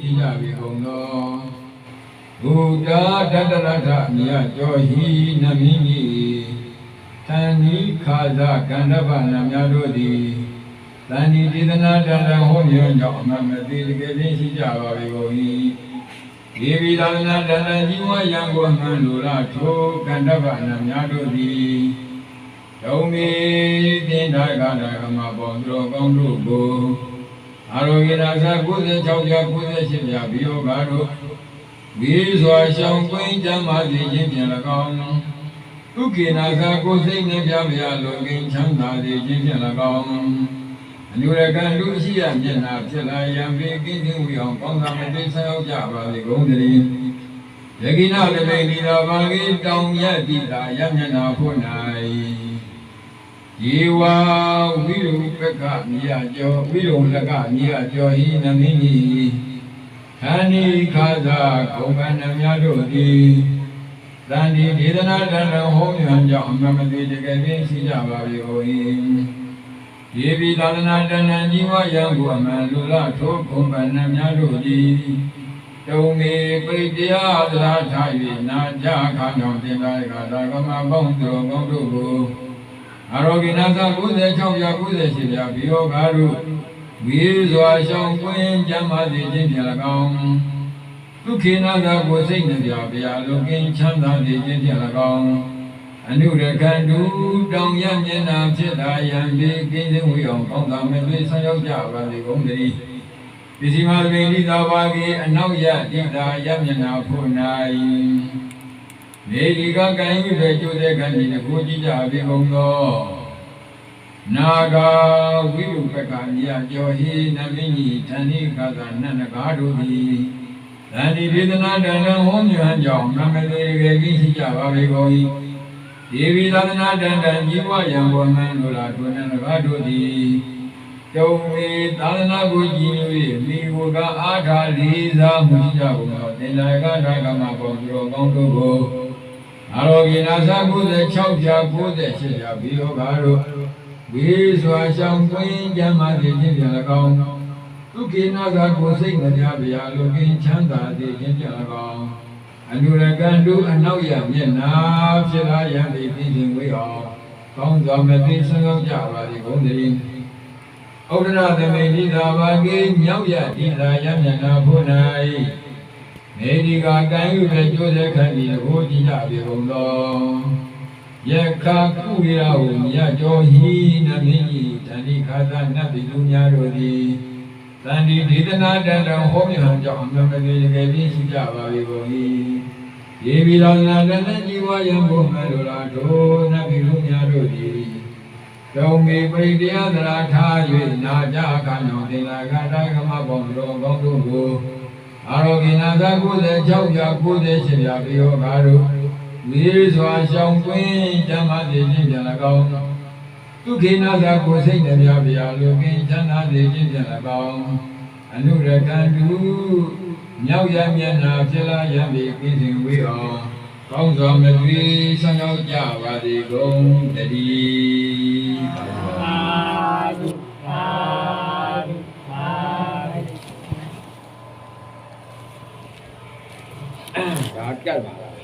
ကြည်ကြပြီကုန်သောဘုဒ္ဓတတရထမြတ်ကျော်ဟိနမင်းကြီးသန္တိခါဇကန္ဓဗနများတို့သည်သန္တိဒေသနာတန်တန်ဟောမြေကြောင့်အမှန်မသိတကယ်ချင်းရှိကြပါပြီကုန်၏ဒီဝိသနာတန်တန်ကြီးဝါရံကိုအမှန်လိုလားထိုကန္ဓဗနများတို့သည်ဒုံမီတင်ဒါကဒါကမပေါ်သူတော်ကောင်းတို့ကိုအာရောဂိနာသာ96ရာ98ရာဘီယောဂါတို့ဝိစွာရှောင်းကွင်းကြမ်းပါစေခြင်းဖြင့်၎င်းဒုက္ခိနာသာကိုယ်စိတ်နှင့်ပြပြလောကင်းချမ်းသာစေခြင်းဖြင့်၎င်းအနုရကံလူရှိရမျက်နာဖြစ်လာရန်ပေကင်းခြင်းဝီအောင်ကောင်းသာမသိဆက်ရောက်ကြပါစေကုန်သတည်းယကိနာတပိဏီတော်ဘာဂိတောင်ရတိတာရမျက်နာဖို့၌ယေဝဝိရုပက္ခမြတ်ကျော်ဝိရုလကမြတ်ကျော်ဟိနမင်းကြီးခန္ဒီခါသာကုံဗန္နများတို့သည်သန္တိဒေသနာတန်တော်ဟောမြတ်ကြောင့်အမှန်မသိတကယ်ချင်းရှိကြပါပြီဟော၏ယေဘိသာသနာတန်တန်ကြီးဝါယံကိုအမှန်လူလားထိုးကုံဗန္နများတို့သည်တုံမေပိတရားသရာထား၍နာကြခါကြောင့်တင်လာကသာကမပေါင်းသူတော်ကောင်းတို့ကိုအာရောဂိနာသာ96ရာ98ရာဘီယောဂါတို့ဝိစွာရှောင်းကွင်းကြမ်းပါစေခြင်းဖြင့်၎င်းဒုက္ခိနာသာကိုယ်စိတ်နှပြဗျာလောကင်းချမ်းသာစေခြင်းဖြင့်၎င်းအနုရကံတူတောင်ရမျက်နာဖြစ်သာယံပေကင်းခြင်းဝေအောင်ကောင်းသာမဲ့သွေးဆောင်ရောက်ကြပါစေကုန်သတည်းပစ္စည်းမပင်ဤသာဘာကေအနောက်ရတိတာရမျက်နာဖို့၌နေဒီကကံယူတဲ့ကျိုးတဲ့ကံဒီတကူကြည့်ကြပြီကုန်သောနာဂဝိရုပက္ခမြတ်ကျော်ဟိနမင်းကြီးဌာနိခါသာနတ်နဂါတို့သည်သန္တိဒေသနာတန်တန်ဟောမြတ်ကြောင့်မမသေးရေကြီးရှိကြပါပြီကုန်၏ဒေဝီသာသနာတန်တန်ကြီးပွားရန်ပေါ်မှန်လိုလားထိုနတ်နဂါတို့သည်တုံမေသာသနာကိုကြည်ညို၍မိဝကအားထားလေးစားမှုရှိကြကုန်သောသင်္လာကဒါကမပေါ်သူတော်ကောင်းတို့ကိုအာရောဂိနာသာ96ဖြာ98ဖြာဘီယောဂါတို့ဝိစွာရှောင်းကွင်းကြမ်းပါစေခြင်းဖြင့်၎င်းဒုက္ခိနာသာကိုယ်စိတ်နှပြဗျာလောကင်းချမ်းသာစေခြင်းဖြင့်၎င်းအနုရကံတုအနောက်ရမျက်နာဖြစ်လာရန်ပေပြင်းခြင်းဝေအောင်ကောင်းစွာမသိဆုံးရောက်ကြပါသည်ကုန်သတည်းဩဒရသမိတိသာဘာကေမြောက်ရတိသာရမျက်နာဖို့၌နေဒီကကံယူတဲ့ကျိုးတဲ့ခံဒီဟောကြည့်ကြပြီကုန်သောယခကုရာဟုမြတ်ကျော်ဟိနမင်းကြီးဓဏိခါသနတ်ပိလူများတို့သည်သန္တိဒေသနာတန်တော်ဟောမြတ်ကြောင့်အမှန်မသေးတကယ်ချင်းရှိကြပါပြီကုန်၏ယေဘိလောနာတန်တန်ကြီးဝါယံဘုမှန်လိုလားတို့နတ်ပိလူများတို့သည်တုံမေပရိတရားသရာထား၍နာကြအခါကြောင့်သင်္လာကတာကမပေါင်းတော်ကောင်းတို့ကိုအာရောဂိနာသာ96ရာ98ရာဘီယောဂါတို့ဝိစွာရှောင်းကွင်းကြမ်းပါစေခြင်းဖြင့်၎င်းဒုက္ခိနာသာကိုယ်စိတ်နှပြဗျာလောကင်းချမ်းသာစေခြင်းဖြင့်၎င်းအနုရကံတုမြောက်ရမျက်နာဖြစ်လာရန်ပေကင်းစဉ်ဝေးအောင်ကောင်းစွာမသွေဆောင်ရောက်ကြပါစေကုန်တည်းသာဓုသာဓုသာဓုဒါကြက်ပါလား